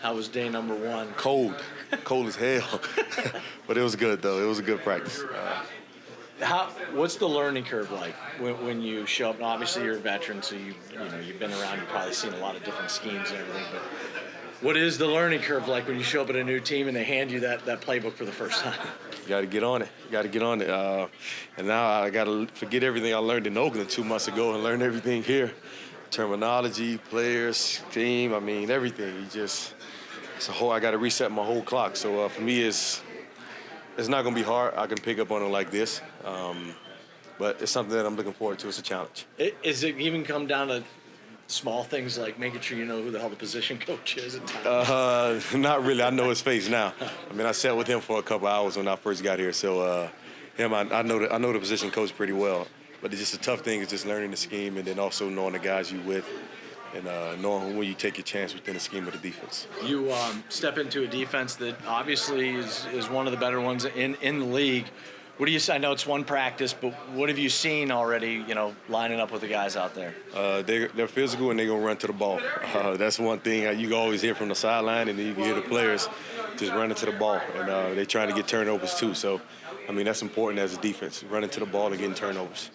How was day number 1? Cold as hell. But it was good, though. It was a good practice. What's the learning curve like when you show up? Now, obviously, you're a veteran, so you've been around. You've probably seen a lot of different schemes and everything. But what is the learning curve like when you show up at a new team and they hand you that playbook for the first time? You got to get on it. And now I got to forget everything I learned in Oakland 2 months ago and learn everything here. Terminology, players, team, everything. I got to reset my whole clock. So for me, it's not going to be hard. I can pick up on it like this. But it's something that I'm looking forward to. It's a challenge. Is it even come down to small things like making sure you know who the hell the position coach is at times? Not really. I know his face now. I sat with him for a couple hours when I first got here. So I know the position coach pretty well. But it's just a tough thing is just learning the scheme and then also knowing the guys you with and knowing when you take your chance within the scheme of the defense. You step into a defense that obviously is one of the better ones in the league. What do you say? I know it's one practice, but what have you seen already, lining up with the guys out there? They're physical and they're going to run to the ball. That's one thing you can always hear from the sideline, and then you can hear the players just running to the ball. And they're trying to get turnovers too. So, that's important as a defense, running to the ball and getting turnovers.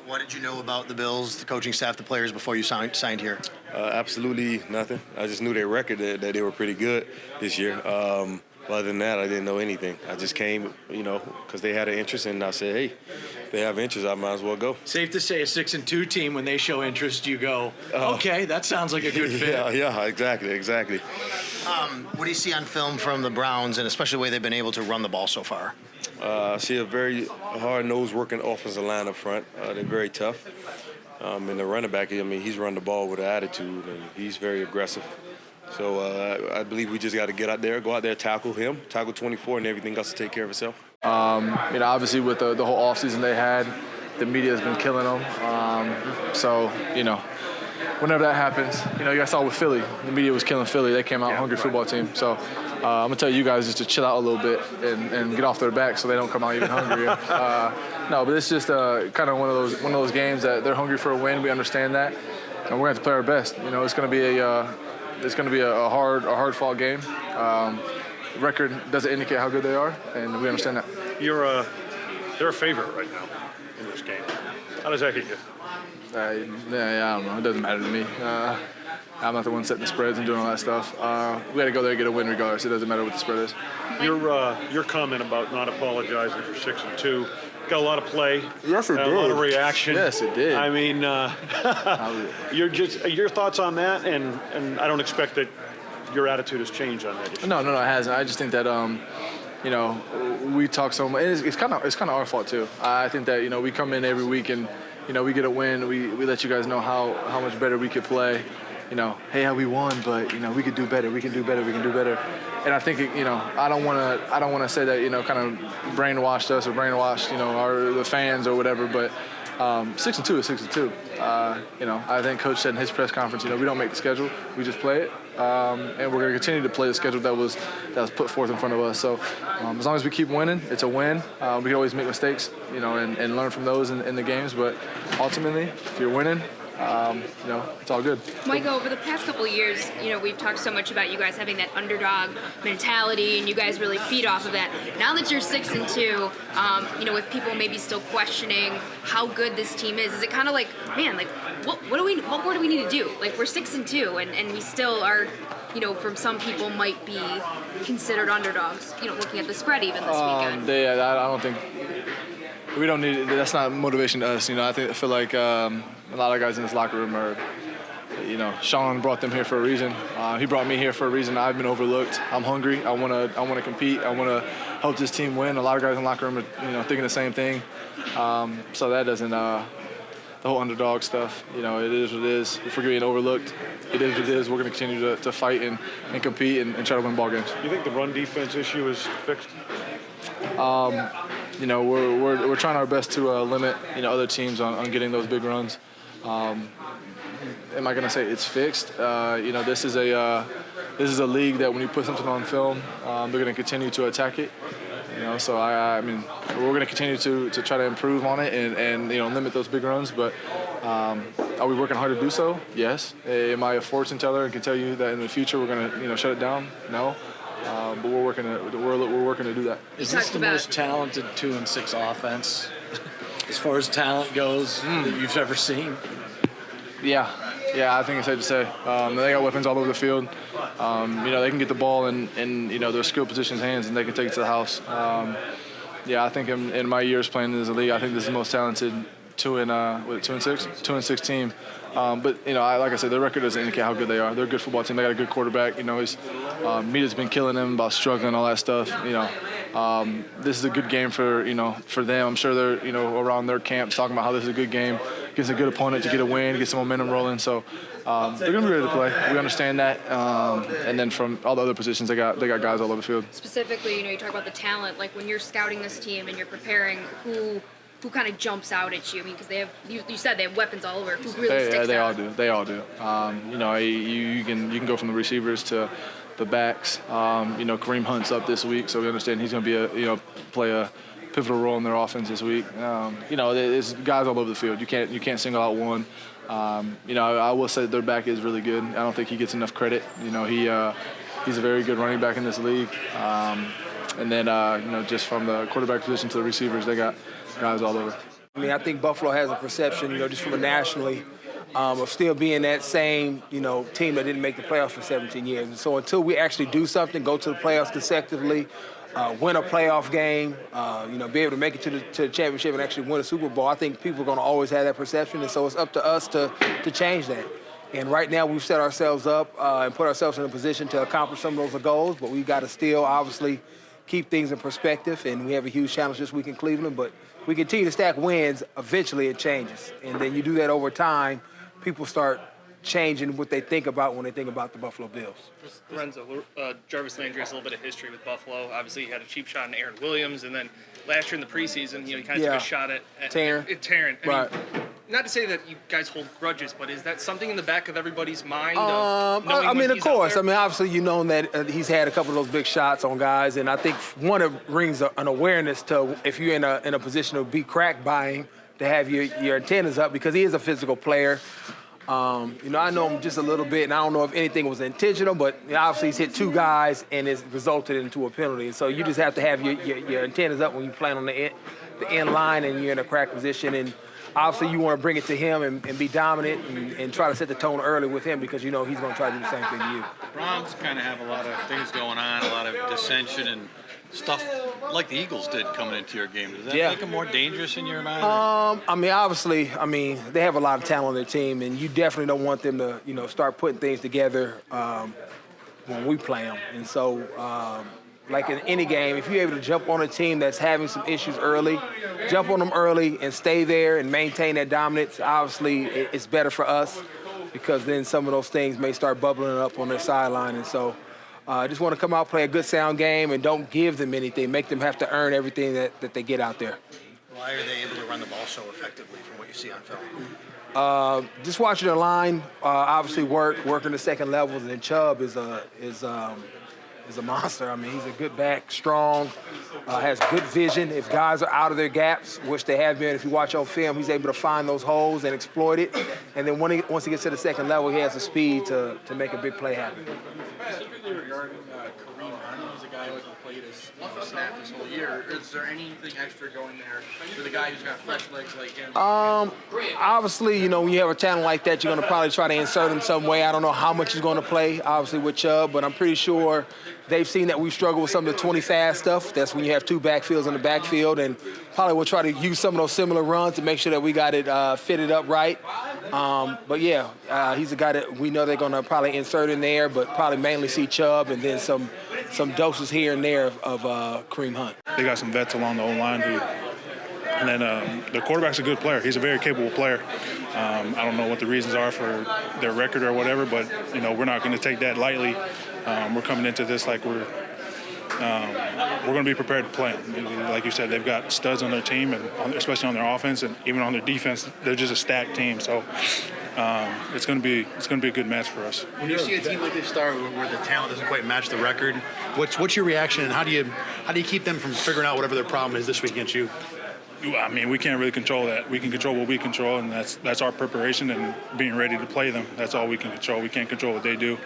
What did you know about the Bills, the coaching staff, the players before you signed here? Absolutely nothing. I just knew their record, that they were pretty good this year. Other than that, I didn't know anything. I just came, because they had an interest, and I said, hey, if they have interest, I might as well go. Safe to say a 6-2 team, when they show interest, you go, okay, that sounds like a good fit. Yeah, exactly. What do you see on film from the Browns, and especially the way they've been able to run the ball so far? I see a very hard-nosed working offensive line up front. They're very tough. And the running back, he's run the ball with an attitude, and he's very aggressive. So I believe we just got to go out there, tackle him, tackle 24, and everything else to take care of itself. Obviously with the whole offseason they had, the media has been killing them. Whenever that happens, you guys saw with Philly, the media was killing Philly. They came out hungry football team. So I'm going to tell you guys just to chill out a little bit and get off their back so they don't come out even hungrier. But it's just kind of one of those games that they're hungry for a win. We understand that, and we're going to have to play our best. It's going to be a hard-fought game. Record doesn't indicate how good they are, and we understand that. They're a favorite right now in this game. How does that hit you? I don't know. It doesn't matter to me. I'm not the one setting the spreads and doing all that stuff. We got to go there and get a win regardless. It doesn't matter what the spread is. Your comment about not apologizing for 6-2 got a lot of play. Yes, it did. A lot of reaction. Yes, it did. Your thoughts on that, and I don't expect that your attitude has changed on that issue. No, it hasn't. I just think that we talk so much. It's kind of our fault too. I think that we come in every week and we get a win. We let you guys know how much better we could play. Hey, how we won, but we could do better. We can do better. And I think I don't want to say that kind of brainwashed us or brainwashed the fans or whatever. But 6-2 is 6-2. I think Coach said in his press conference, we don't make the schedule, we just play it, and we're going to continue to play the schedule that was put forth in front of us. So as long as we keep winning, it's a win. We can always make mistakes, and learn from those in the games. But ultimately, if you're winning, it's all good. Micah, over the past couple of years, we've talked so much about you guys having that underdog mentality, and you guys really feed off of that. Now that you're 6-2, with people maybe still questioning how good this team is it kind of like, man, like what more do we need to do? Like, we're 6-2, and we still are, from some people might be considered underdogs. Looking at the spread even this weekend. I don't think we don't need. That's not motivation to us. I feel like a lot of guys in this locker room are, Sean brought them here for a reason. He brought me here for a reason. I've been overlooked. I'm hungry. I want to compete. I want to help this team win. A lot of guys in the locker room are, thinking the same thing. So that doesn't, the whole underdog stuff, it is what it is. If we're getting overlooked, it is what it is. We're going to continue to fight and compete and try to win ball games. You think the run defense issue is fixed? We're trying our best to limit, other teams on getting those big runs. Am I going to say it's fixed? This is a league that when you put something on film, they're going to continue to attack it. So I mean, we're going to continue to try to improve on it and limit those big runs. But are we working hard to do so? Yes. Am I a fortune teller and can tell you that in the future we're going to shut it down? No. But we're working to do that. Is this the most talented 2-6 offense as far as talent goes that you've ever seen? Yeah, I think it's safe to say. They got weapons all over the field. They can get the ball in their skilled positions' hands and they can take it to the house. I think in my years playing in this league, I think this is the most talented 2-6 team. But like I said, their record doesn't indicate how good they are. They're a good football team. They got a good quarterback. Mita's been killing them about struggling, all that stuff. This is a good game for them. I'm sure they're around their camps talking about how this is a good game. Gives a good opponent to get a win, get some momentum rolling. So they're gonna be ready to play. We understand that. And then from all the other positions, they got guys all over the field. Specifically, you talk about the talent. Like when you're scouting this team and you're preparing, who kind of jumps out at you? I mean, because they have you said they have weapons all over. Who really sticks out? They all do. You can go from the receivers to the backs. Kareem Hunt's up this week, so we understand he's going to be play a pivotal role in their offense this week. There's guys all over the field. You can't single out one. I will say that their back is really good. I don't think he gets enough credit. He's a very good running back in this league. And then just from the quarterback position to the receivers, they got guys all over. I mean, I think Buffalo has a perception, just from a nationally, of still being that same, team that didn't make the playoffs for 17 years. And so until we actually do something, go to the playoffs consecutively, win a playoff game, be able to make it to the championship and actually win a Super Bowl, I think people are going to always have that perception. And so it's up to us to change that. And right now we've set ourselves up and put ourselves in a position to accomplish some of those goals, but we've got to still obviously keep things in perspective. And we have a huge challenge this week in Cleveland, but we continue to stack wins, eventually it changes. And then you do that over time, people start changing what they think about when they think about the Buffalo Bills. Lorenzo, Jarvis Landry has a little bit of history with Buffalo. Obviously, he had a cheap shot on Aaron Williams, and then last year in the preseason, he kind of took a shot at Tarrant. Right. Not to say that you guys hold grudges, but is that something in the back of everybody's mind? Of course. I mean, obviously, that he's had a couple of those big shots on guys, and I think one, it brings an awareness to if you're in a position to be cracked by him, to have your antennas up because he is a physical player. I know him just a little bit, and I don't know if anything was intentional, but obviously he's hit two guys and it's resulted into a penalty. And so you just have to have your antennas up when you play on the end line and you're in a crack position. And obviously you want to bring it to him and be dominant and try to set the tone early with him because he's going to try to do the same thing to you. Browns kind of have a lot of things going on, a lot of dissension and stuff like the Eagles did coming into your game. Does that make them more dangerous in your mind? Obviously, they have a lot of talent on their team, and you definitely don't want them to, start putting things together when we play them. And so, like in any game, if you're able to jump on a team that's having some issues early, jump on them early and stay there and maintain that dominance, obviously it's better for us because then some of those things may start bubbling up on their sideline. And so, I just want to come out, play a good sound game, and don't give them anything. Make them have to earn everything that they get out there. Why are they able to run the ball so effectively from what you see on film? Just watching their line, obviously working the second levels, and Chubb is a monster. He's a good back, strong, has good vision. If guys are out of their gaps, which they have been, if you watch on film, he's able to find those holes and exploit it. And then once he gets to the second level, he has the speed to make a big play happen. Specifically regarding Kareem Hunt, he's a guy who played his snap this whole year. Is there anything extra going there for the guy who's got fresh legs like him? Obviously, when you have a talent like that, you're going to probably try to insert him some way. I don't know how much he's going to play, obviously, with Chubb, but I'm pretty sure they've seen that we've struggled with some of the 20-fast stuff. That's when you have two backfields in the backfield, and probably we'll try to use some of those similar runs to make sure that we got it fitted up right. He's a guy that we know they're going to probably insert in there, but probably mainly see Chubb and then some doses here and there of Kareem Hunt. They got some vets along the O-line and then the quarterback's a good player. He's a very capable player. I don't know what the reasons are for their record or whatever, but we're not going to take that lightly. We're coming into this like we're going to be prepared to play them. Like you said, they've got studs on their team, and especially on their offense and even on their defense, they're just a stacked team. So it's going to be a good match for us. When you see a team like this start where the talent doesn't quite match the record, what's your reaction, and how do you keep them from figuring out whatever their problem is this week against you? I mean, we can't really control that. We can control what we control, and that's our preparation and being ready to play them. That's all we can control. We can't control what they do,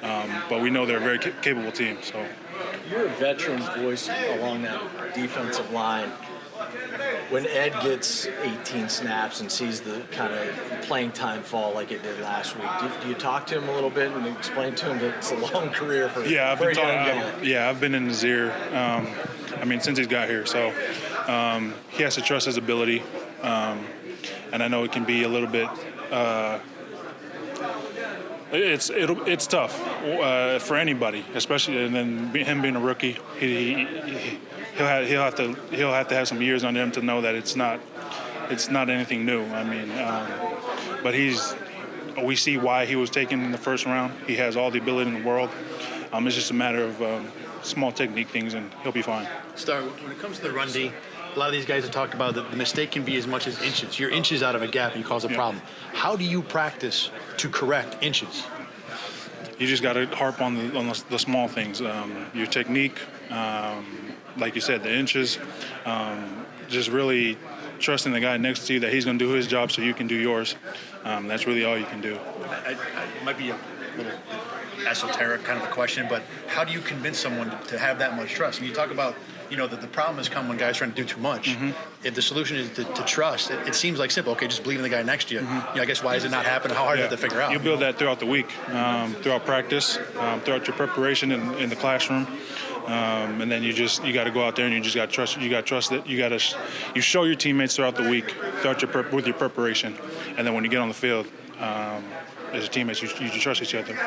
but we know they're a very capable team. So, you're a veteran voice along that defensive line. When Ed gets 18 snaps and sees the kind of playing time fall like it did last week, do you talk to him a little bit and explain to him that it's a long career for I've been in his ear. I mean, since he's got here, so he has to trust his ability, and I know it can be a little bit. It's tough for anybody, especially, and then him being a rookie. He'll have to have some years on him to know that it's not anything new. I mean, but we see why he was taken in the first round. He has all the ability in the world. It's just a matter of small technique things, and he'll be fine. Star, when it comes to the run D, a lot of these guys have talked about that the mistake can be as much as inches. You're inches out of a gap and you cause a problem. How do you practice to correct inches? You just got to harp on the small things. Your technique, like you said, the inches, just really trusting the guy next to you that he's going to do his job so you can do yours. That's really all you can do. It might be a little esoteric kind of a question, but how do you convince someone to have that much trust? And you talk about, that the problem has come when guys are trying to do too much. Mm-hmm. If the solution is to trust, it seems like simple. Okay, just believe in the guy next to you. Mm-hmm. I guess why does it not happen? How hard is it to figure out? You build that throughout the week, throughout practice, throughout your preparation in the classroom. And then you got to go out there and you just got to trust. You got to trust that you show your teammates throughout the week, with your preparation, and then when you get on the field, as your teammates, you trust each other.